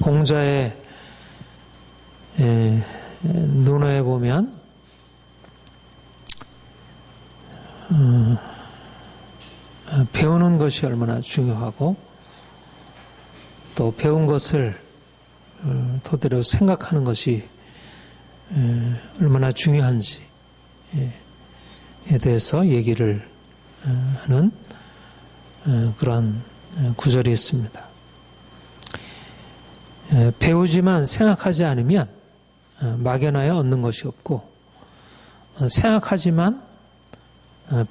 공자의 논어에 보면 배우는 것이 얼마나 중요하고 또 배운 것을 토대로 생각하는 것이 얼마나 중요한지에 대해서 얘기를 하는 그런 구절이 있습니다. 배우지만 생각하지 않으면 막연하여 얻는 것이 없고 생각하지만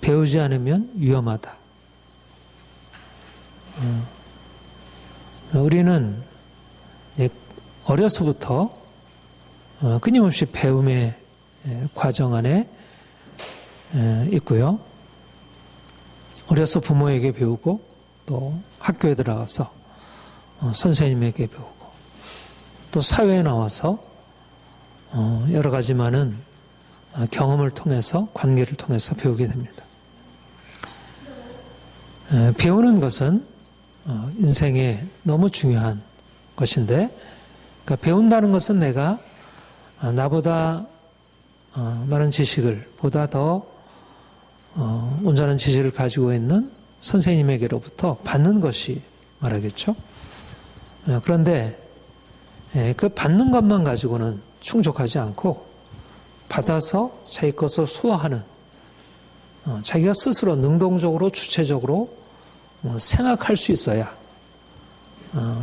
배우지 않으면 위험하다. 우리는 어려서부터 끊임없이 배움의 과정 안에 있고요. 어려서 부모에게 배우고 또 학교에 들어가서 선생님에게 배우고 또 사회에 나와서 여러 가지 많은 경험을 통해서 관계를 통해서 배우게 됩니다. 배우는 것은 인생에 너무 중요한 것인데 그러니까 배운다는 것은 내가 나보다 많은 지식을 보다 더 온전한 지식을 가지고 있는 선생님에게로부터 받는 것이 말하겠죠. 그런데 그 받는 것만 가지고는 충족하지 않고 받아서 자기 것을 소화하는 자기가 스스로 능동적으로 주체적으로 생각할 수 있어야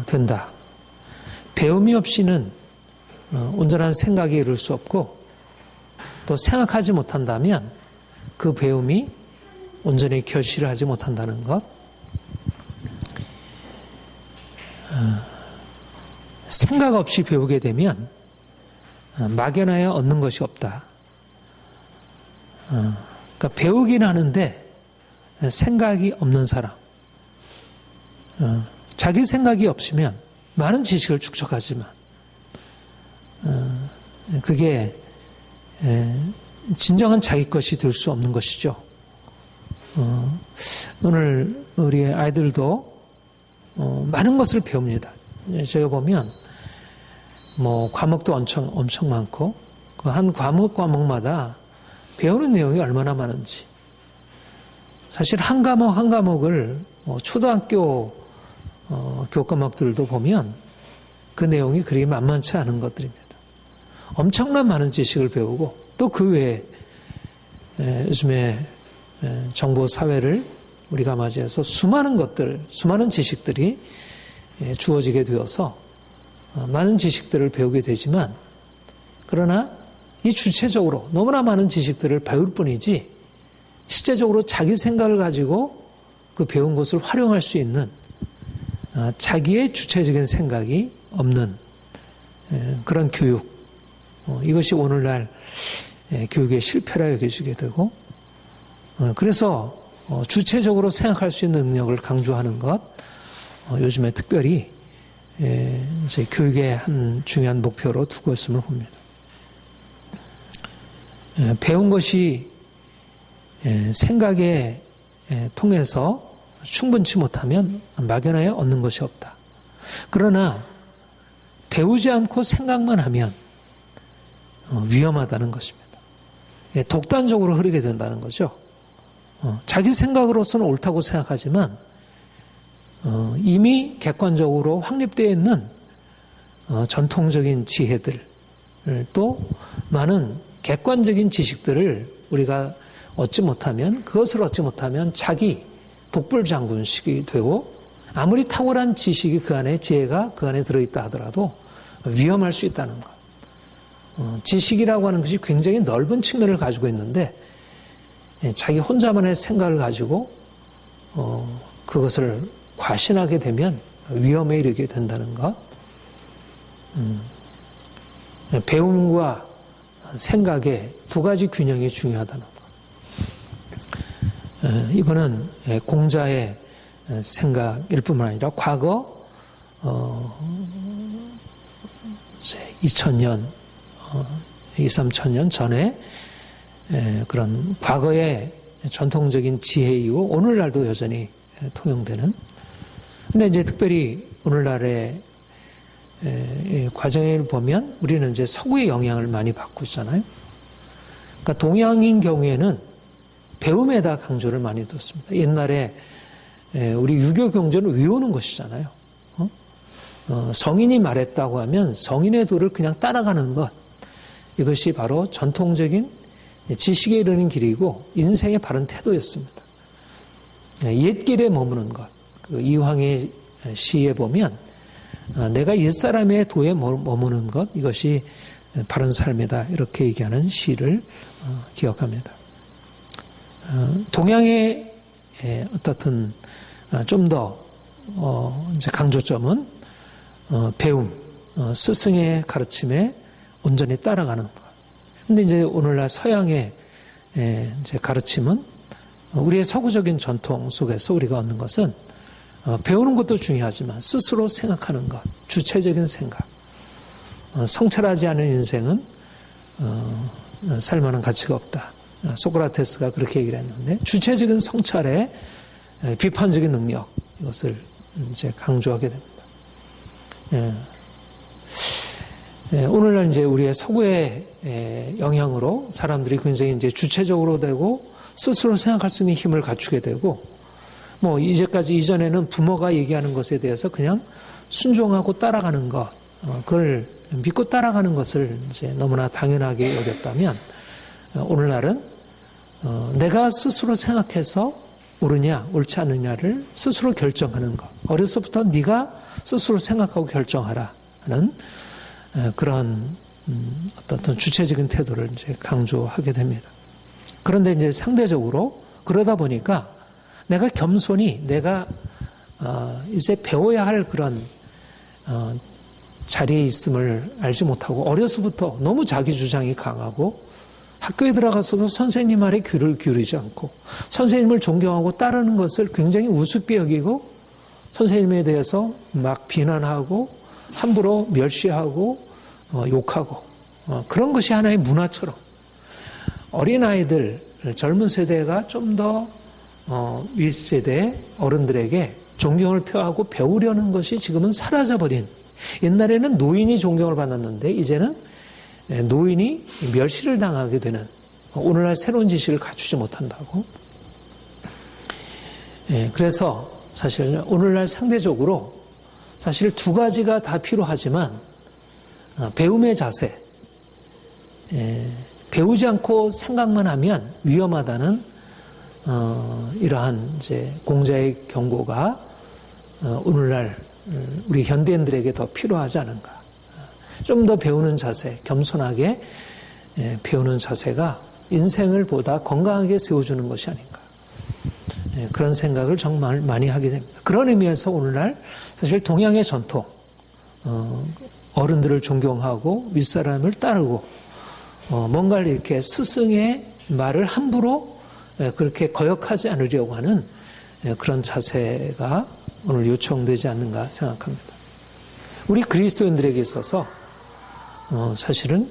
된다. 배움이 없이는 온전한 생각에 이를 수 없고 또 생각하지 못한다면 그 배움이 온전히 결실을 하지 못한다는 것. 생각 없이 배우게 되면 막연하여 얻는 것이 없다. 그러니까 배우긴 하는데 생각이 없는 사람. 자기 생각이 없으면 많은 지식을 축적하지만 그게 진정한 자기 것이 될 수 없는 것이죠. 오늘 우리 아이들도 많은 것을 배웁니다. 제가 보면 과목도 엄청 많고 그 한 과목마다 배우는 내용이 얼마나 많은지. 사실 한 과목을 초등학교 교과목들도 보면 그 내용이 그리 만만치 않은 것들입니다. 엄청난 많은 지식을 배우고 또 그 외에 요즘에 정보 사회를 우리가 맞이해서 수많은 지식들이 주어지게 되어서 많은 지식들을 배우게 되지만 그러나 이 주체적으로 너무나 많은 지식들을 배울 뿐이지 실제적으로 자기 생각을 가지고 그 배운 것을 활용할 수 있는 자기의 주체적인 생각이 없는 그런 교육, 이것이 오늘날 교육의 실패라 여겨지게 되고 그래서 주체적으로 생각할 수 있는 능력을 강조하는 것, 요즘에 특별히 제 교육의 한 중요한 목표로 두고 있음을 봅니다. 배운 것이 생각에 통해서 충분치 못하면 막연하여 얻는 것이 없다. 그러나 배우지 않고 생각만 하면 위험하다는 것입니다. 독단적으로 흐르게 된다는 거죠. 자기 생각으로서는 옳다고 생각하지만 이미 객관적으로 확립되어 있는 전통적인 지혜들 또 많은 객관적인 지식들을 우리가 그것을 얻지 못하면 자기 독불장군식이 되고 아무리 탁월한 지식이 지혜가 그 안에 들어있다 하더라도 위험할 수 있다는 것. 지식이라고 하는 것이 굉장히 넓은 측면을 가지고 있는데 자기 혼자만의 생각을 가지고 그것을 과신하게 되면 위험에 이르게 된다는 것. 배움과 생각의 두 가지 균형이 중요하다는 것. 이거는 공자의 생각일 뿐만 아니라 과거 2000년, 2-3,000년 전에 그런 과거의 전통적인 지혜이고 오늘날도 여전히 통용되는. 근데 이제 특별히 오늘날의 과정을 보면 우리는 이제 서구의 영향을 많이 받고 있잖아요. 그러니까 동양인 경우에는 배움에다 강조를 많이 뒀습니다. 옛날에 우리 유교 경전을 외우는 것이잖아요. 성인이 말했다고 하면 성인의 도를 그냥 따라가는 것. 이것이 바로 전통적인 지식에 이르는 길이고 인생의 바른 태도였습니다. 옛길에 머무는 것. 그 이황의 시에 보면 내가 옛사람의 도에 머무는 것, 이것이 바른 삶이다. 이렇게 얘기하는 시를 기억합니다. 동양의 어떻든 좀 더 이제 강조점은 배움, 스승의 가르침에 온전히 따라가는 것. 근데 이제 오늘날 서양의 이제 가르침은 우리의 서구적인 전통 속에서 우리가 얻는 것은 배우는 것도 중요하지만 스스로 생각하는 것, 주체적인 생각. 성찰하지 않은 인생은 살만한 가치가 없다. 소크라테스가 그렇게 얘기를 했는데 주체적인 성찰에 비판적인 능력, 이것을 이제 강조하게 됩니다. 오늘날 이제 우리의 서구의 영향으로 사람들이 굉장히 이제 주체적으로 되고 스스로 생각할 수 있는 힘을 갖추게 되고, 뭐 이전에는 부모가 얘기하는 것에 대해서 그냥 순종하고 따라가는 것, 그걸 믿고 따라가는 것을 이제 너무나 당연하게 여겼다면, 오늘날은 내가 스스로 생각해서 옳으냐 옳지 않느냐를 스스로 결정하는 것. 어려서부터 네가 스스로 생각하고 결정하라 하는 그런 어떤 주체적인 태도를 이제 강조하게 됩니다. 그런데 이제 상대적으로 그러다 보니까 내가 겸손히 내가 이제 배워야 할 그런 자리에 있음을 알지 못하고 어려서부터 너무 자기 주장이 강하고 학교에 들어가서도 선생님 말에 귀를 기울이지 않고 선생님을 존경하고 따르는 것을 굉장히 우습게 여기고 선생님에 대해서 막 비난하고 함부로 멸시하고 욕하고 그런 것이 하나의 문화처럼 어린아이들, 젊은 세대가 좀 더 윗세대 어른들에게 존경을 표하고 배우려는 것이 지금은 사라져버린, 옛날에는 노인이 존경을 받았는데 이제는 노인이 멸시를 당하게 되는, 오늘날 새로운 지식을 갖추지 못한다고. 그래서 사실 오늘날 상대적으로 사실 두 가지가 다 필요하지만 배움의 자세, 배우지 않고 생각만 하면 위험하다는 이러한 이제 공자의 경고가 오늘날 우리 현대인들에게 더 필요하지 않은가. 좀 더 배우는 자세, 겸손하게 배우는 자세가 인생을 보다 건강하게 세워주는 것이 아닌가. 그런 생각을 정말 많이 하게 됩니다. 그런 의미에서 오늘날 사실 동양의 전통, 어른들을 존경하고 윗사람을 따르고 뭔가를 이렇게 스승의 말을 함부로 그렇게 거역하지 않으려고 하는 그런 자세가 오늘 요청되지 않는가 생각합니다. 우리 그리스도인들에게 있어서 사실은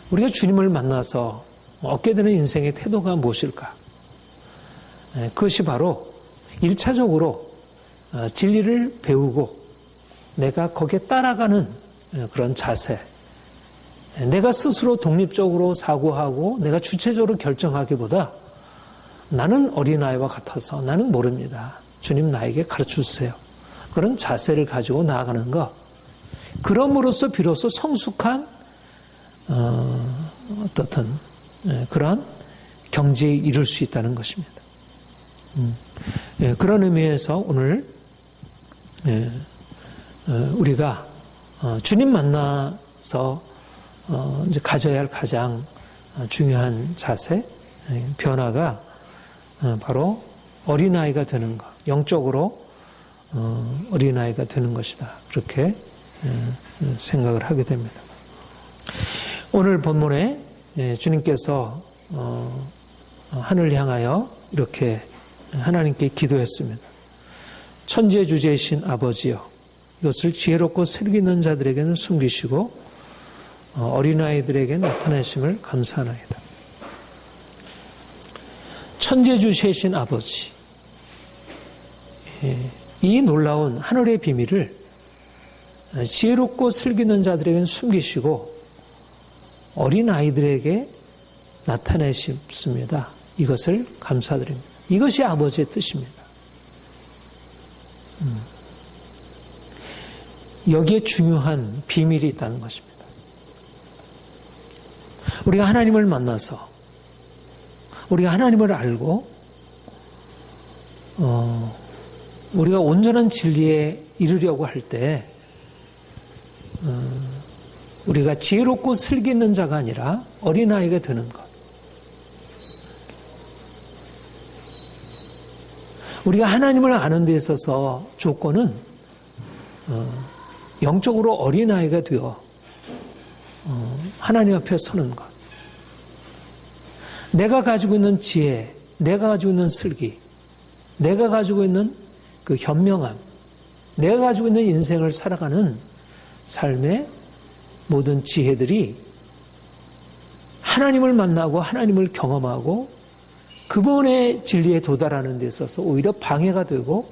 우리가 주님을 만나서 얻게 되는 인생의 태도가 무엇일까? 그것이 바로 1차적으로 진리를 배우고 내가 거기에 따라가는 그런 자세, 내가 스스로 독립적으로 사고하고 내가 주체적으로 결정하기보다 나는 어린아이와 같아서 나는 모릅니다. 주님 나에게 가르쳐 주세요. 그런 자세를 가지고 나아가는 것. 그럼으로써 비로소 성숙한 어떻든 그런 경지에 이를 수 있다는 것입니다. 그런 의미에서 오늘 우리가 주님 만나서 이제 가져야 할 가장 중요한 자세, 변화가 바로 어린아이가 되는 것, 영적으로 어린아이가 되는 것이다. 그렇게 생각을 하게 됩니다. 오늘 본문에 주님께서 하늘을 향하여 이렇게 하나님께 기도했습니다. 천지의 주제이신 아버지여, 이것을 지혜롭고 슬기 있는 자들에게는 숨기시고 어린아이들에게 나타내심을 감사하나이다. 천지의 주제이신 아버지, 이 놀라운 하늘의 비밀을 지혜롭고 슬기는 자들에게는 숨기시고 어린 아이들에게 나타내십니다. 이것을 감사드립니다. 이것이 아버지의 뜻입니다. 여기에 중요한 비밀이 있다는 것입니다. 우리가 하나님을 만나서 우리가 하나님을 알고 우리가 온전한 진리에 이르려고 할 때 우리가 지혜롭고 슬기 있는 자가 아니라 어린아이가 되는 것. 우리가 하나님을 아는 데 있어서 조건은 영적으로 어린아이가 되어 하나님 앞에 서는 것. 내가 가지고 있는 지혜, 내가 가지고 있는 슬기, 내가 가지고 있는 그 현명함, 내가 가지고 있는 인생을 살아가는 삶의 모든 지혜들이 하나님을 만나고 하나님을 경험하고 그분의 진리에 도달하는 데 있어서 오히려 방해가 되고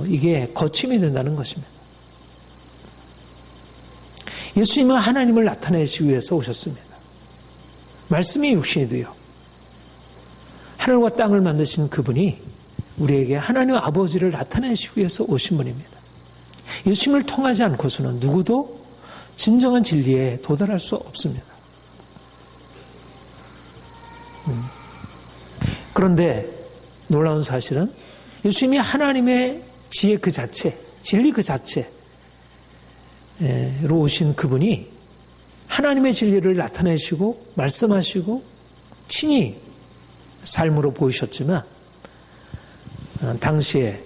이게 거침이 된다는 것입니다. 예수님은 하나님을 나타내시기 위해서 오셨습니다. 말씀이 육신이 되어 하늘과 땅을 만드신 그분이 우리에게 하나님 아버지를 나타내시기 위해서 오신 분입니다. 예수님을 통하지 않고서는 누구도 진정한 진리에 도달할 수 없습니다. 그런데 놀라운 사실은 예수님이 하나님의 지혜 그 자체, 진리 그 자체로 오신 그분이 하나님의 진리를 나타내시고 말씀하시고 친히 삶으로 보이셨지만 당시에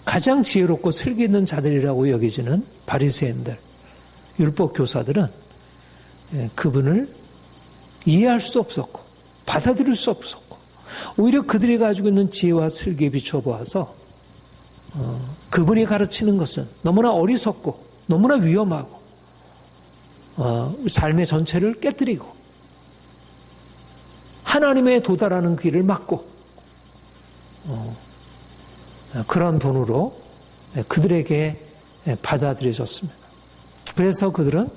가장 지혜롭고 슬기 있는 자들이라고 여기지는 바리새인들, 율법 교사들은 그분을 이해할 수도 없었고 받아들일 수 없었고 오히려 그들이 가지고 있는 지혜와 슬기에 비춰보아서 그분이 가르치는 것은 너무나 어리석고 너무나 위험하고 삶의 전체를 깨뜨리고 하나님에 도달하는 길을 막고 그런 분으로 그들에게 받아들여졌습니다. 그래서 그들은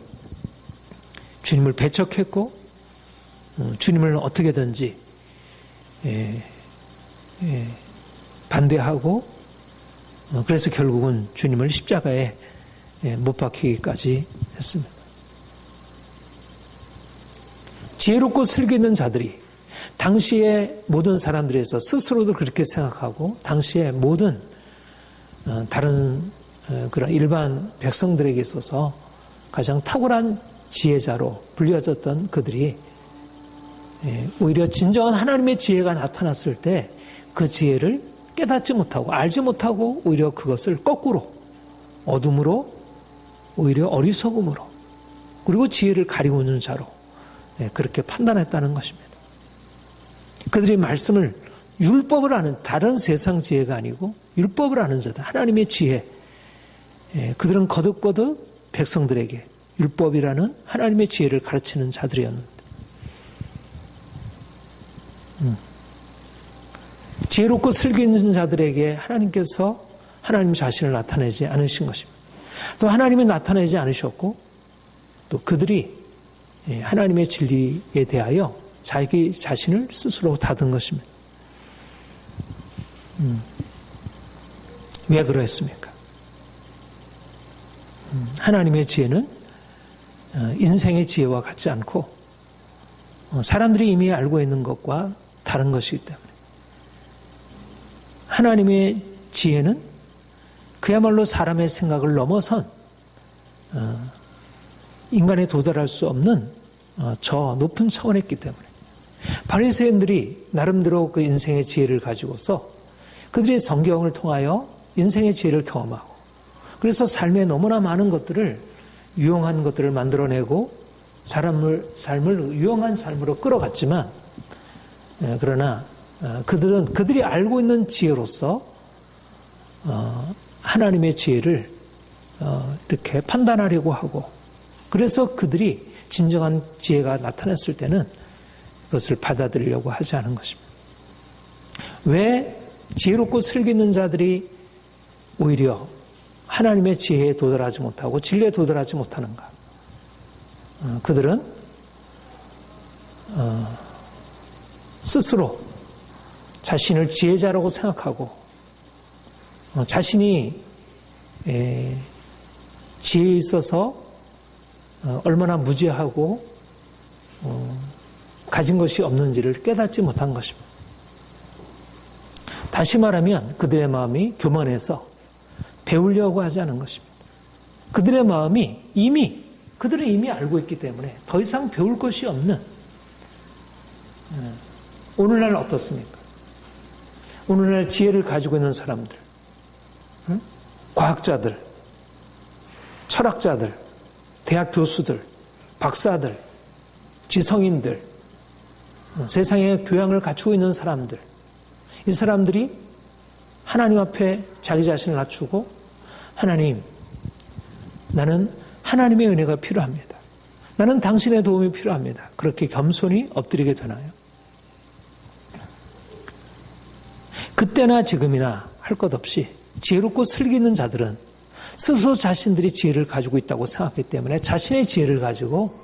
주님을 배척했고 주님을 어떻게든지 반대하고 그래서 결국은 주님을 십자가에 못 박히기까지 했습니다. 지혜롭고 슬기 있는 자들이 당시의 모든 사람들에서 스스로도 그렇게 생각하고 당시의 모든 다른 그런 일반 백성들에게 있어서 가장 탁월한 지혜자로 불려졌던 그들이 오히려 진정한 하나님의 지혜가 나타났을 때 그 지혜를 깨닫지 못하고 알지 못하고 오히려 그것을 거꾸로 어둠으로 오히려 어리석음으로 그리고 지혜를 가리고 있는 자로 그렇게 판단했다는 것입니다. 그들이 말씀을 율법을 아는 다른 세상 지혜가 아니고 율법을 아는 자들 하나님의 지혜 그들은 거듭거듭 백성들에게 율법이라는 하나님의 지혜를 가르치는 자들이었는데 지혜롭고 슬기 있는 자들에게 하나님께서 하나님 자신을 나타내지 않으신 것입니다. 또 하나님이 나타내지 않으셨고 또 그들이 하나님의 진리에 대하여 자기 자신을 스스로 닫은 것입니다. 왜 그러했습니까? 하나님의 지혜는 인생의 지혜와 같지 않고 사람들이 이미 알고 있는 것과 다른 것이기 때문에 하나님의 지혜는 그야말로 사람의 생각을 넘어선 인간에 도달할 수 없는 저 높은 차원에 있기 때문에 바리새인들이 나름대로 그 인생의 지혜를 가지고서 그들이 성경을 통하여 인생의 지혜를 경험하고 그래서 삶에 너무나 많은 것들을 유용한 것들을 만들어내고 삶을 유용한 삶으로 끌어갔지만 그러나 그들이 알고 있는 지혜로서 하나님의 지혜를 이렇게 판단하려고 하고 그래서 그들이 진정한 지혜가 나타났을 때는 그것을 받아들이려고 하지 않은 것입니다. 왜 지혜롭고 슬기 있는 자들이 오히려 하나님의 지혜에 도달하지 못하고 진리에 도달하지 못하는가? 그들은 스스로 자신을 지혜자라고 생각하고 자신이 지혜에 있어서 얼마나 무지하고 가진 것이 없는지를 깨닫지 못한 것입니다. 다시 말하면 그들의 마음이 교만해서 배우려고 하지 않은 것입니다. 그들의 마음이 그들은 이미 알고 있기 때문에 더 이상 배울 것이 없는, 오늘날 어떻습니까? 오늘날 지혜를 가지고 있는 사람들, 과학자들, 철학자들, 대학 교수들, 박사들, 지성인들, 세상에 교양을 갖추고 있는 사람들, 이 사람들이 하나님 앞에 자기 자신을 낮추고 하나님, 나는 하나님의 은혜가 필요합니다. 나는 당신의 도움이 필요합니다. 그렇게 겸손히 엎드리게 되나요? 그때나 지금이나 할 것 없이 지혜롭고 슬기 있는 자들은 스스로 자신들이 지혜를 가지고 있다고 생각하기 때문에 자신의 지혜를 가지고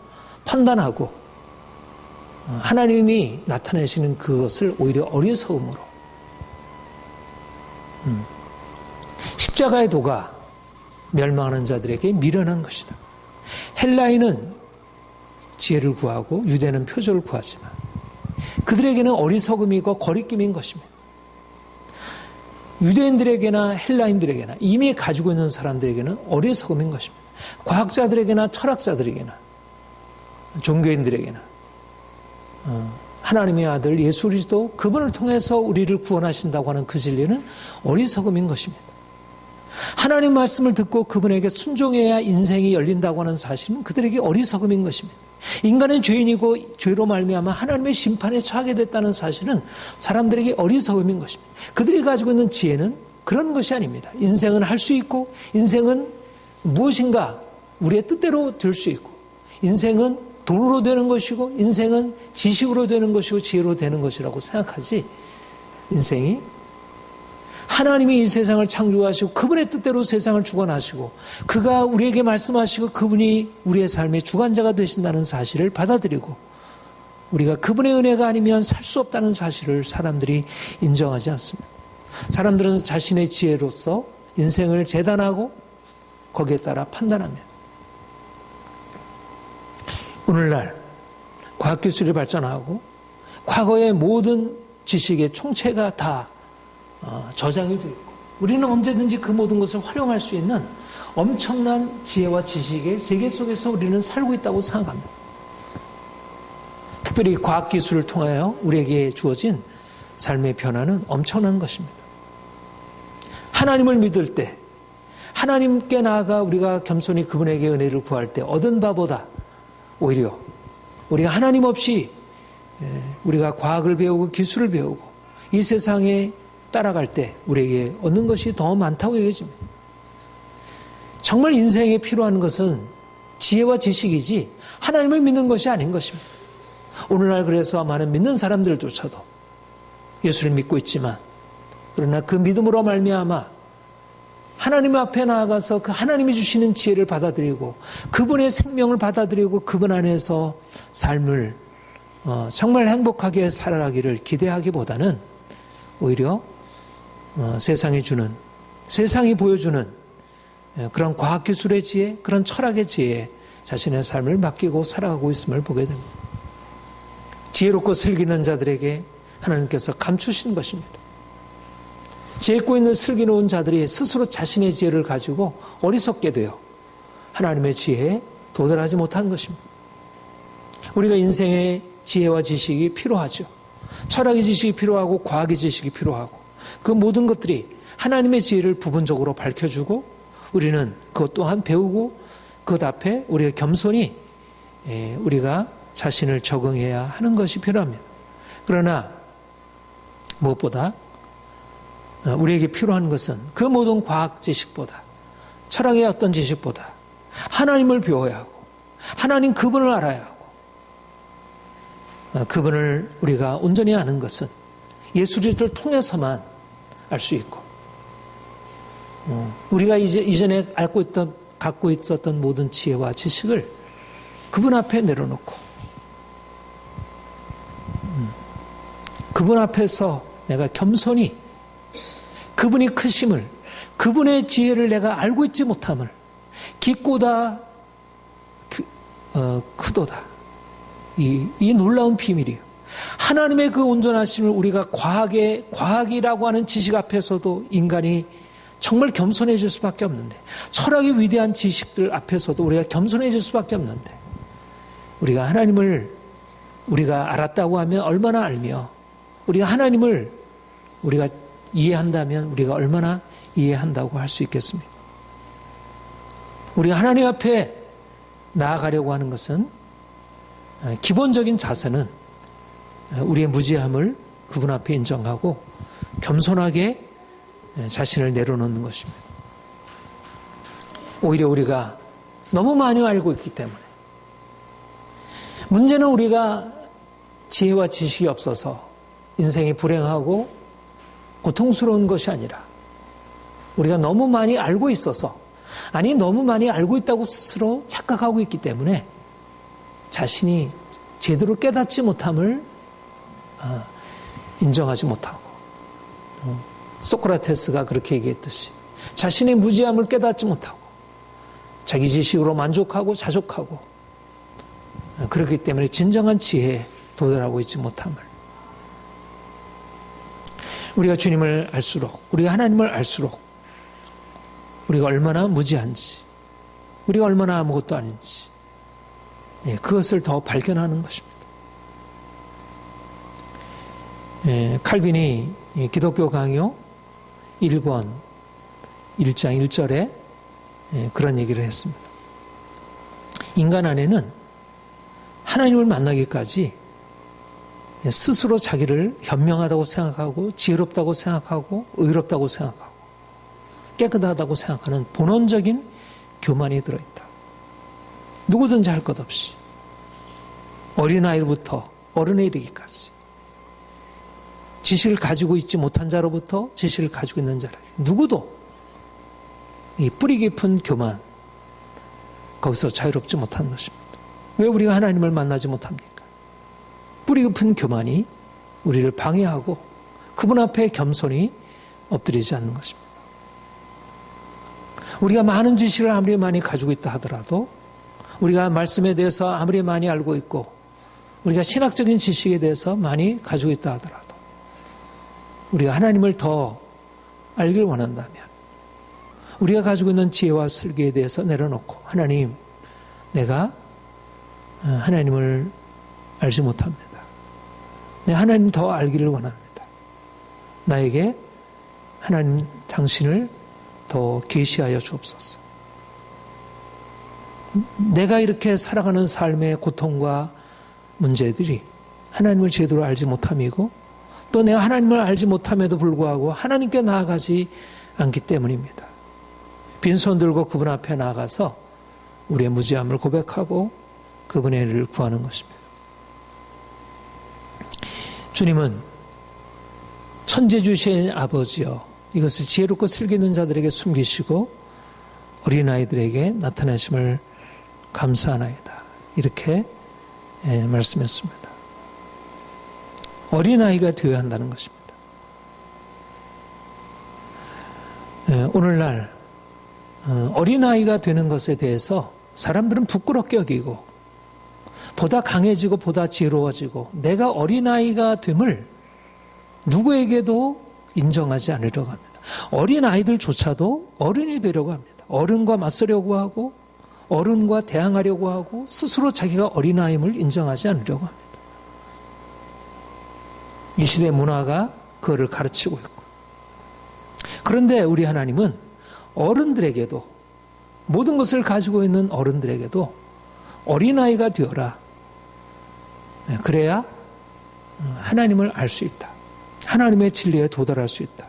판단하고 하나님이 나타내시는 그것을 오히려 어리석음으로 십자가의 도가 멸망하는 자들에게 미련한 것이다. 헬라인은 지혜를 구하고 유대는 표적을 구하지만 그들에게는 어리석음이고 거리낌인 것입니다. 유대인들에게나 헬라인들에게나 이미 가지고 있는 사람들에게는 어리석음인 것입니다. 과학자들에게나 철학자들에게나 종교인들에게나 하나님의 아들 예수 그리스도 그분을 통해서 우리를 구원하신다고 하는 그 진리는 어리석음인 것입니다. 하나님 말씀을 듣고 그분에게 순종해야 인생이 열린다고 하는 사실은 그들에게 어리석음인 것입니다. 인간은 죄인이고 죄로 말미암아 하나님의 심판에 처하게 됐다는 사실은 사람들에게 어리석음인 것입니다. 그들이 가지고 있는 지혜는 그런 것이 아닙니다. 인생은 할 수 있고 인생은 무엇인가 우리의 뜻대로 될 수 있고 인생은 돈으로 되는 것이고 인생은 지식으로 되는 것이고 지혜로 되는 것이라고 생각하지, 인생이 하나님이 이 세상을 창조하시고 그분의 뜻대로 세상을 주관하시고 그가 우리에게 말씀하시고 그분이 우리의 삶의 주관자가 되신다는 사실을 받아들이고 우리가 그분의 은혜가 아니면 살 수 없다는 사실을 사람들이 인정하지 않습니다. 사람들은 자신의 지혜로서 인생을 재단하고 거기에 따라 판단합니다. 오늘날 과학기술이 발전하고 과거의 모든 지식의 총체가 다 저장이 되어 있고 우리는 언제든지 그 모든 것을 활용할 수 있는 엄청난 지혜와 지식의 세계 속에서 우리는 살고 있다고 생각합니다. 특별히 과학기술을 통하여 우리에게 주어진 삶의 변화는 엄청난 것입니다. 하나님을 믿을 때, 하나님께 나아가 우리가 겸손히 그분에게 은혜를 구할 때 얻은 바보다 오히려 우리가 하나님 없이 우리가 과학을 배우고 기술을 배우고 이 세상에 따라갈 때 우리에게 얻는 것이 더 많다고 여겨집니다. 정말 인생에 필요한 것은 지혜와 지식이지 하나님을 믿는 것이 아닌 것입니다. 오늘날 그래서 많은 믿는 사람들조차도 예수를 믿고 있지만 그러나 그 믿음으로 말미암아 하나님 앞에 나아가서 그 하나님이 주시는 지혜를 받아들이고 그분의 생명을 받아들이고 그분 안에서 삶을 정말 행복하게 살아가기를 기대하기보다는 오히려 세상이 보여주는 그런 과학기술의 지혜, 그런 철학의 지혜에 자신의 삶을 맡기고 살아가고 있음을 보게 됩니다. 지혜롭고 슬기는 자들에게 하나님께서 감추신 것입니다. 지혜 있고 있는 슬기로운 자들이 스스로 자신의 지혜를 가지고 어리석게 되어 하나님의 지혜에 도달하지 못한 것입니다. 우리가 인생의 지혜와 지식이 필요하죠. 철학의 지식이 필요하고 과학의 지식이 필요하고 그 모든 것들이 하나님의 지혜를 부분적으로 밝혀주고 우리는 그것 또한 배우고 그것 앞에 우리가 겸손히 우리가 자신을 적응해야 하는 것이 필요합니다. 그러나 무엇보다 우리에게 필요한 것은 그 모든 과학 지식보다 철학의 어떤 지식보다 하나님을 배워야 하고 하나님 그분을 알아야 하고 그분을 우리가 온전히 아는 것은 예수 그리스도를 통해서만 알 수 있고 우리가 이전에 갖고 있었던 모든 지혜와 지식을 그분 앞에 내려놓고 그분 앞에서 내가 겸손히 그분이 크심을, 그분의 지혜를 내가 알고 있지 못함을, 깊고다 크도다, 이 놀라운 비밀이에요. 하나님의 그 온전하심을 우리가 과학이라고 하는 지식 앞에서도 인간이 정말 겸손해질 수밖에 없는데, 철학의 위대한 지식들 앞에서도 우리가 겸손해질 수밖에 없는데, 우리가 하나님을 우리가 알았다고 하면 얼마나 알며, 우리가 하나님을 우리가 이해한다면 우리가 얼마나 이해한다고 할 수 있겠습니까? 우리가 하나님 앞에 나아가려고 하는 것은, 기본적인 자세는 우리의 무지함을 그분 앞에 인정하고 겸손하게 자신을 내려놓는 것입니다. 오히려 우리가 너무 많이 알고 있기 때문에, 문제는 우리가 지혜와 지식이 없어서 인생이 불행하고 고통스러운 것이 아니라, 우리가 너무 많이 알고 있어서, 너무 많이 알고 있다고 스스로 착각하고 있기 때문에 자신이 제대로 깨닫지 못함을 인정하지 못하고, 소크라테스가 그렇게 얘기했듯이 자신의 무지함을 깨닫지 못하고 자기 지식으로 만족하고 자족하고, 그렇기 때문에 진정한 지혜에 도달하고 있지 못함을, 우리가 주님을 알수록, 우리가 하나님을 알수록 우리가 얼마나 무지한지, 우리가 얼마나 아무것도 아닌지, 그것을 더 발견하는 것입니다. 칼빈이 기독교 강요 1권 1장 1절에 그런 얘기를 했습니다. 인간 안에는 하나님을 만나기까지 스스로 자기를 현명하다고 생각하고, 지혜롭다고 생각하고, 의롭다고 생각하고, 깨끗하다고 생각하는 본원적인 교만이 들어있다. 누구든지 할 것 없이, 어린아이부터 어른에 이르기까지, 지식을 가지고 있지 못한 자로부터 지식을 가지고 있는 자로, 누구도 이 뿌리 깊은 교만, 거기서 자유롭지 못한 것입니다. 왜 우리가 하나님을 만나지 못합니까? 뿌리 깊은 교만이 우리를 방해하고 그분 앞에 겸손히 엎드리지 않는 것입니다. 우리가 많은 지식을 아무리 많이 가지고 있다 하더라도, 우리가 말씀에 대해서 아무리 많이 알고 있고, 우리가 신학적인 지식에 대해서 많이 가지고 있다 하더라도, 우리가 하나님을 더 알길 원한다면 우리가 가지고 있는 지혜와 슬기에 대해서 내려놓고, 하나님, 내가 하나님을 알지 못합니다. 내가 하나님 더 알기를 원합니다. 나에게 하나님 당신을 더 계시하여 주옵소서. 내가 이렇게 살아가는 삶의 고통과 문제들이 하나님을 제대로 알지 못함이고, 또 내가 하나님을 알지 못함에도 불구하고 하나님께 나아가지 않기 때문입니다. 빈손 들고 그분 앞에 나아가서 우리의 무지함을 고백하고 그분의 은혜를 구하는 것입니다. 주님은 천재주신 아버지여, 이것을 지혜롭고 슬기는 자들에게 숨기시고 어린아이들에게 나타내심을 감사하나이다, 이렇게 말씀했습니다. 어린아이가 되어야 한다는 것입니다. 오늘날 어린아이가 되는 것에 대해서 사람들은 부끄럽게 여기고, 보다 강해지고 보다 지혜로워지고, 내가 어린아이가 됨을 누구에게도 인정하지 않으려고 합니다. 어린아이들조차도 어른이 되려고 합니다. 어른과 맞서려고 하고, 어른과 대항하려고 하고, 스스로 자기가 어린아임을 인정하지 않으려고 합니다. 이 시대 문화가 그거를 가르치고 있고, 그런데 우리 하나님은 어른들에게도, 모든 것을 가지고 있는 어른들에게도 어린아이가 되어라. 그래야 하나님을 알 수 있다. 하나님의 진리에 도달할 수 있다.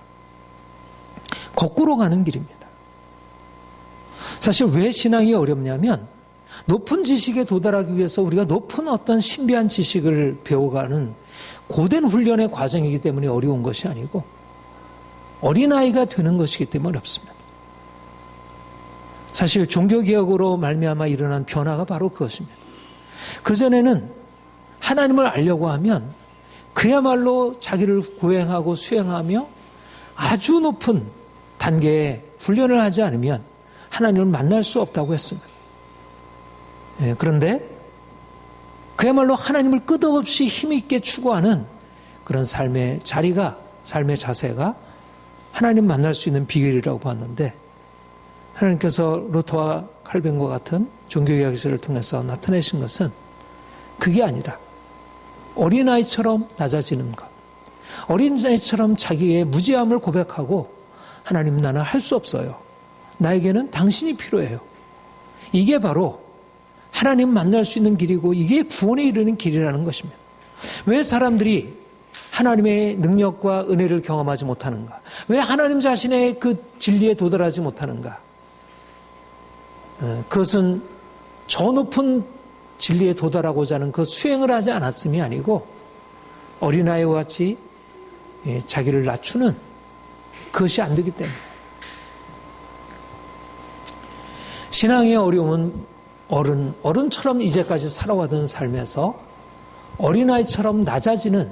거꾸로 가는 길입니다. 사실 왜 신앙이 어렵냐면, 높은 지식에 도달하기 위해서 우리가 높은 어떤 신비한 지식을 배워가는 고된 훈련의 과정이기 때문에 어려운 것이 아니고, 어린아이가 되는 것이기 때문에 어렵습니다. 사실 종교개혁으로 말미암아 일어난 변화가 바로 그것입니다. 그전에는 하나님을 알려고 하면 그야말로 자기를 고행하고 수행하며 아주 높은 단계의 훈련을 하지 않으면 하나님을 만날 수 없다고 했습니다. 그런데 그야말로 하나님을 끝없이 힘있게 추구하는 그런 삶의 자리가, 삶의 자세가 하나님 만날 수 있는 비결이라고 봤는데, 하나님께서 루터와 칼빈과 같은 종교개혁자를 통해서 나타내신 것은 그게 아니라 어린아이처럼 낮아지는 것, 어린아이처럼 자기의 무지함을 고백하고 하나님, 나는 할 수 없어요. 나에게는 당신이 필요해요. 이게 바로 하나님 만날 수 있는 길이고 이게 구원에 이르는 길이라는 것입니다. 왜 사람들이 하나님의 능력과 은혜를 경험하지 못하는가? 왜 하나님 자신의 그 진리에 도달하지 못하는가? 그것은 저 높은 진리에 도달하고자 하는 그 수행을 하지 않았음이 아니고 어린아이와 같이 자기를 낮추는 그것이 안 되기 때문에. 신앙의 어려움은 어른처럼 이제까지 살아왔던 삶에서 어린아이처럼 낮아지는,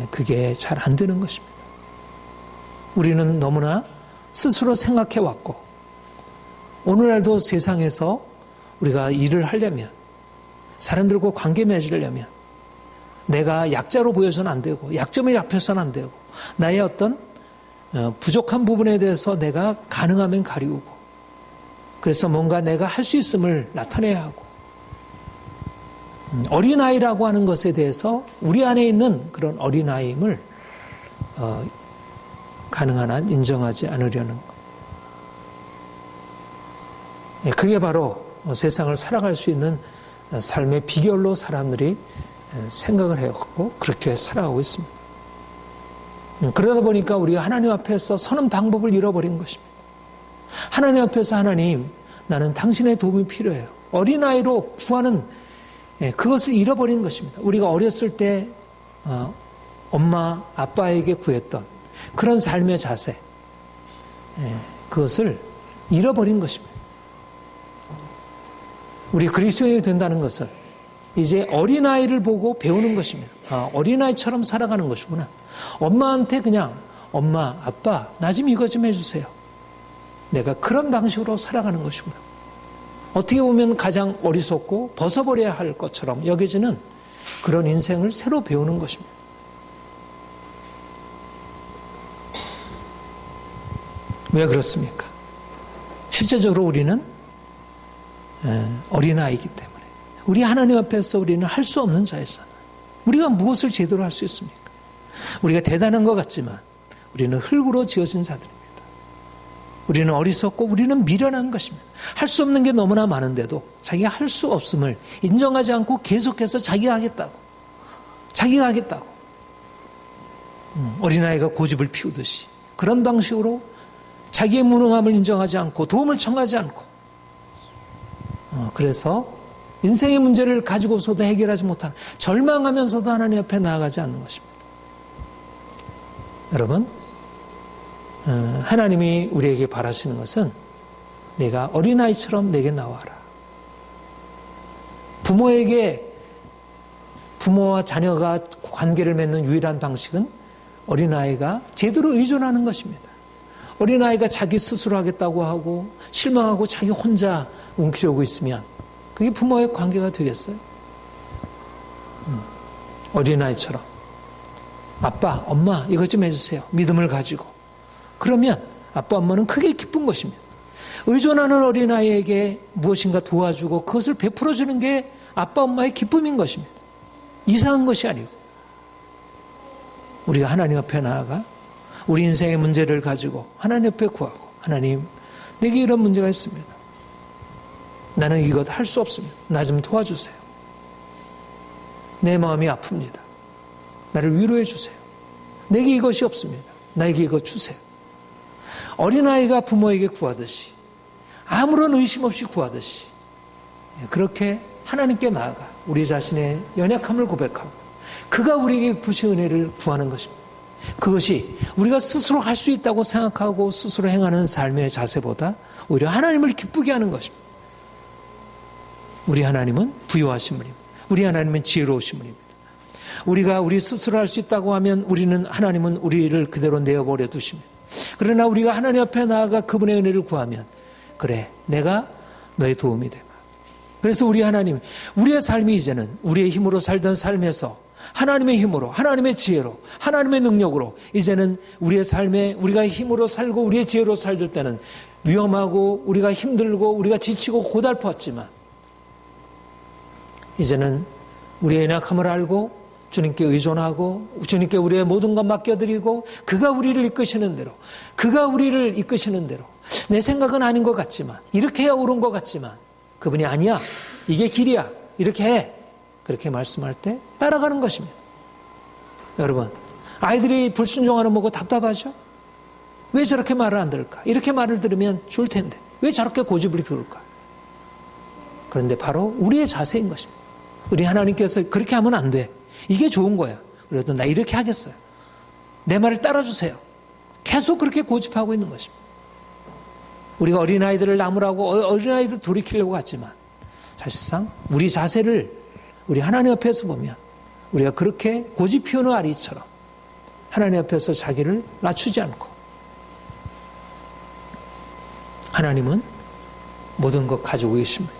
그게 잘 안 되는 것입니다. 우리는 너무나 스스로 생각해 왔고, 오늘날도 세상에서 우리가 일을 하려면, 사람들과 관계 맺으려면 내가 약자로 보여서는 안 되고, 약점에 잡혀서는 안 되고, 나의 어떤 부족한 부분에 대해서 내가 가능하면 가리우고, 그래서 뭔가 내가 할 수 있음을 나타내야 하고, 어린아이라고 하는 것에 대해서 우리 안에 있는 그런 어린아이임을 가능한 한 인정하지 않으려는 것. 그게 바로 세상을 살아갈 수 있는 삶의 비결로 사람들이 생각을 해왔고 그렇게 살아가고 있습니다. 그러다 보니까 우리가 하나님 앞에서 서는 방법을 잃어버린 것입니다. 하나님 앞에서, 하나님, 나는 당신의 도움이 필요해요. 어린아이로 구하는 그것을 잃어버린 것입니다. 우리가 어렸을 때 엄마, 아빠에게 구했던 그런 삶의 자세, 그것을 잃어버린 것입니다. 우리 그리스도인이 된다는 것은 이제 어린아이를 보고 배우는 것입니다. 어린아이처럼 살아가는 것이구나. 엄마한테 그냥, 엄마, 아빠, 나 좀 이거 좀 해주세요. 내가 그런 방식으로 살아가는 것이구나. 어떻게 보면 가장 어리석고 벗어버려야 할 것처럼 여겨지는 그런 인생을 새로 배우는 것입니다. 왜 그렇습니까? 실제적으로 우리는 어린아이이기 때문에, 우리 하나님 앞에서 우리는 할 수 없는 자였잖아요. 우리가 무엇을 제대로 할 수 있습니까? 우리가 대단한 것 같지만 우리는 흙으로 지어진 자들입니다. 우리는 어리석고 우리는 미련한 것입니다. 할 수 없는 게 너무나 많은데도 자기가 할 수 없음을 인정하지 않고 계속해서 자기가 하겠다고. 어린아이가 고집을 피우듯이 그런 방식으로 자기의 무능함을 인정하지 않고 도움을 청하지 않고, 그래서 인생의 문제를 가지고서도 해결하지 못하는, 절망하면서도 하나님 앞에 나아가지 않는 것입니다. 여러분, 하나님이 우리에게 바라시는 것은 내가 어린아이처럼 내게 나와라. 부모와 자녀가 관계를 맺는 유일한 방식은 어린아이가 제대로 의존하는 것입니다. 어린아이가 자기 스스로 하겠다고 하고 실망하고 자기 혼자 움키려고 있으면 그게 부모의 관계가 되겠어요? 어린아이처럼 아빠, 엄마 이것 좀 해주세요. 믿음을 가지고. 그러면 아빠, 엄마는 크게 기쁜 것입니다. 의존하는 어린아이에게 무엇인가 도와주고 그것을 베풀어주는 게 아빠, 엄마의 기쁨인 것입니다. 이상한 것이 아니고, 우리가 하나님 앞에 나아가 우리 인생의 문제를 가지고 하나님 앞에 구하고, 하나님, 내게 이런 문제가 있습니다. 나는 이것 할 수 없습니다. 나 좀 도와주세요. 내 마음이 아픕니다. 나를 위로해 주세요. 내게 이것이 없습니다. 나에게 이것 주세요. 어린아이가 부모에게 구하듯이, 아무런 의심 없이 구하듯이, 그렇게 하나님께 나아가 우리 자신의 연약함을 고백하고 그가 우리에게 부신 은혜를 구하는 것입니다. 그것이 우리가 스스로 할 수 있다고 생각하고 스스로 행하는 삶의 자세보다 오히려 하나님을 기쁘게 하는 것입니다. 우리 하나님은 부유하신 분입니다. 우리 하나님은 지혜로우신 분입니다. 우리가 우리 스스로 할 수 있다고 하면 하나님은 우리를 그대로 내어버려 두십니다. 그러나 우리가 하나님 앞에 나아가 그분의 은혜를 구하면 그래, 내가 너의 도움이 되마. 그래서 우리 하나님, 우리의 삶이 이제는 우리의 힘으로 살던 삶에서 하나님의 힘으로, 하나님의 지혜로, 하나님의 능력으로 이제는 우리의 삶에 우리가 힘으로 살고 우리의 지혜로 살던 때는 위험하고 우리가 힘들고 우리가 지치고 고달팠지만 이제는 우리의 연약함을 알고 주님께 의존하고 주님께 우리의 모든 것 맡겨드리고 그가 우리를 이끄시는 대로, 그가 우리를 이끄시는 대로, 내 생각은 아닌 것 같지만, 이렇게 해야 옳은 것 같지만 그분이 아니야, 이게 길이야, 이렇게 해, 그렇게 말씀할 때 따라가는 것입니다. 여러분, 아이들이 불순종하는 보고 답답하죠? 왜 저렇게 말을 안 들을까? 이렇게 말을 들으면 좋을 텐데 왜 저렇게 고집을 피울까? 그런데 바로 우리의 자세인 것입니다. 우리 하나님께서 그렇게 하면 안 돼, 이게 좋은 거야, 그래도 나 이렇게 하겠어요, 내 말을 따라주세요, 계속 그렇게 고집하고 있는 것입니다. 우리가 어린아이들을 나무라고 어린아이들 돌이키려고 하지만 사실상 우리 자세를 우리 하나님 앞에서 보면 우리가 그렇게 고집 피우는 아리처럼 하나님 앞에서 자기를 낮추지 않고, 하나님은 모든 것 가지고 계십니다.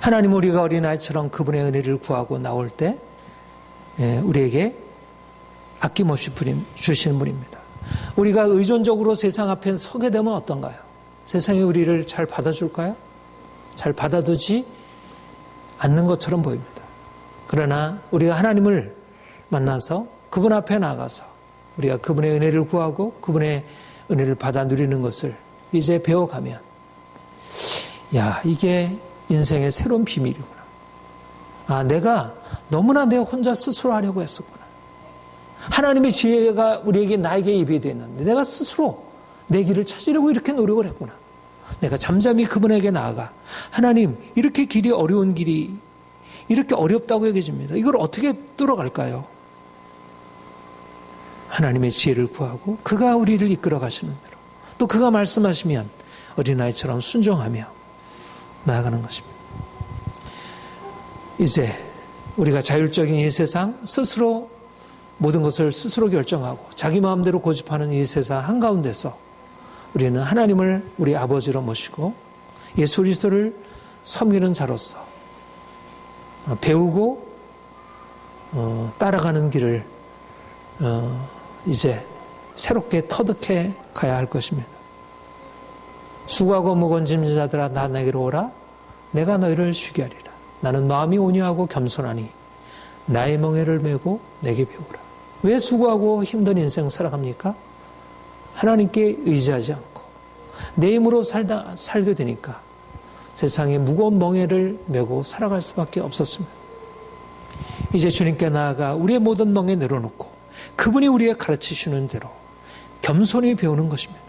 하나님은 우리가 어린아이처럼 그분의 은혜를 구하고 나올 때 우리에게 아낌없이 주시는 분입니다. 우리가 의존적으로 세상 앞에 서게 되면 어떤가요? 세상이 우리를 잘 받아줄까요? 잘 받아두지 않는 것처럼 보입니다. 그러나 우리가 하나님을 만나서 그분 앞에 나가서 우리가 그분의 은혜를 구하고 그분의 은혜를 받아 누리는 것을 이제 배워가면, 야, 이게 인생의 새로운 비밀이구나. 아, 내가 너무나 내 혼자 스스로 하려고 했었구나. 하나님의 지혜가 나에게 예비되어 있는데 내가 스스로 내 길을 찾으려고 이렇게 노력을 했구나. 내가 잠잠히 그분에게 나아가, 하나님, 이렇게 길이 어려운 길이 이렇게 어렵다고 여겨집니다. 이걸 어떻게 뚫어갈까요? 하나님의 지혜를 구하고 그가 우리를 이끌어 가시는 대로, 또 그가 말씀하시면 어린아이처럼 순종하며 나아가는 것입니다. 이제 우리가 자율적인 이 세상, 스스로 모든 것을 스스로 결정하고 자기 마음대로 고집하는 이 세상 한가운데서 우리는 하나님을 우리 아버지로 모시고 예수 그리스도를 섬기는 자로서 배우고 따라가는 길을 이제 새롭게 터득해 가야 할 것입니다. 수고하고 무거운 짐진 자들아, 나 내게로 오라. 내가 너희를 쉬게 하리라. 나는 마음이 온유하고 겸손하니 나의 멍에를 메고 내게 배우라. 왜 수고하고 힘든 인생 살아갑니까? 하나님께 의지하지 않고 내 힘으로 살게 되니까 세상에 무거운 멍에를 메고 살아갈 수밖에 없었습니다. 이제 주님께 나아가 우리의 모든 멍에 내려놓고 그분이 우리에게 가르치시는 대로 겸손히 배우는 것입니다.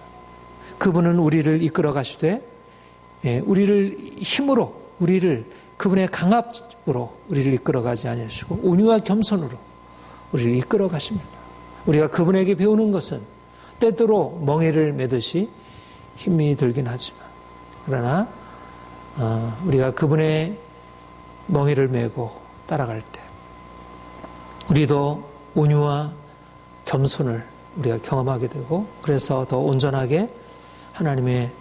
그분은 우리를 이끌어 가시되 우리를 힘으로, 우리를 그분의 강압으로 우리를 이끌어 가지 아니하시고 온유와 겸손으로 우리를 이끌어 가십니다. 우리가 그분에게 배우는 것은 때때로 멍에를 매듯이 힘이 들긴 하지만, 그러나 우리가 그분의 멍에를 메고 따라갈 때 우리도 온유와 겸손을 우리가 경험하게 되고, 그래서 더 온전하게 하나님의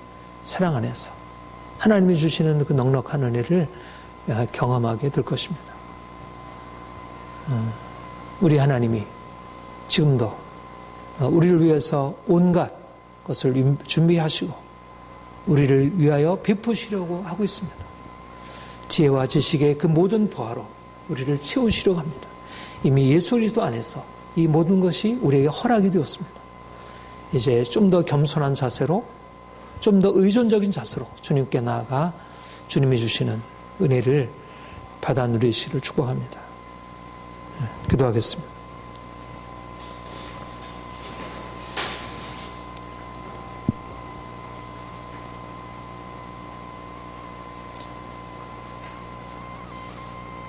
사랑 안에서 하나님이 주시는 그 넉넉한 은혜를 경험하게 될 것입니다. 우리 하나님이 지금도 우리를 위해서 온갖 것을 준비하시고 우리를 위하여 베푸시려고 하고 있습니다. 지혜와 지식의 그 모든 보화로 우리를 채우시려고 합니다. 이미 예수 그리스도 안에서 이 모든 것이 우리에게 허락이 되었습니다. 이제 좀 더 겸손한 자세로, 좀 더 의존적인 자세로 주님께 나아가 주님이 주시는 은혜를 받아 누리시기를 축복합니다. 기도하겠습니다.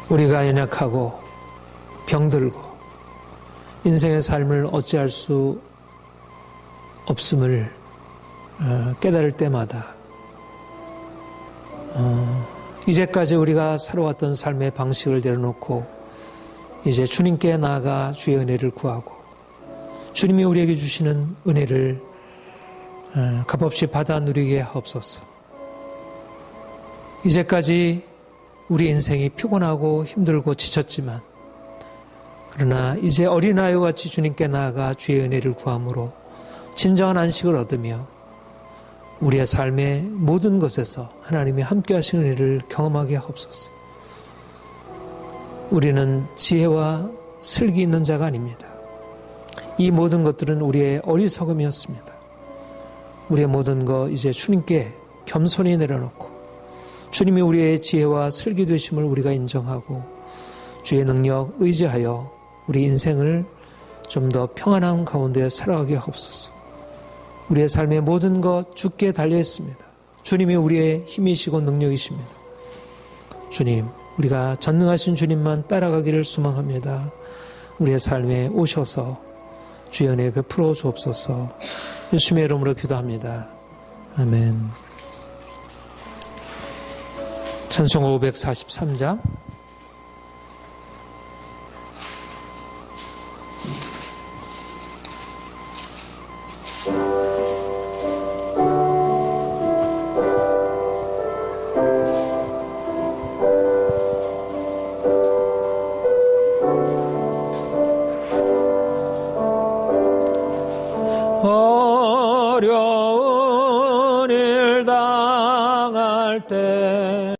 우리가 연약하고 병들고 인생의 삶을 어찌할 수 없음을 깨달을 때마다 이제까지 우리가 살아왔던 삶의 방식을 내려놓고 이제 주님께 나아가 주의 은혜를 구하고 주님이 우리에게 주시는 은혜를 값없이 받아 누리게 하옵소서. 이제까지 우리 인생이 피곤하고 힘들고 지쳤지만 그러나 이제 어린아이와 같이 주님께 나아가 주의 은혜를 구함으로 진정한 안식을 얻으며 우리의 삶의 모든 것에서 하나님이 함께 하신 은혜를 경험하게 하옵소서. 우리는 지혜와 슬기 있는 자가 아닙니다. 이 모든 것들은 우리의 어리석음이었습니다. 우리의 모든 것 이제 주님께 겸손히 내려놓고 주님이 우리의 지혜와 슬기 되심을 우리가 인정하고 주의 능력 의지하여 우리 인생을 좀 더 평안한 가운데 살아가게 하옵소서. 우리의 삶의 모든 것 주께 달려있습니다. 주님이 우리의 힘이시고 능력이십니다. 주님, 우리가 전능하신 주님만 따라가기를 소망합니다. 우리의 삶에 오셔서 주의 은혜 베풀어 주옵소서. 예수님의 이름으로 기도합니다. 아멘. 찬송 543장 어려운 일 당할 때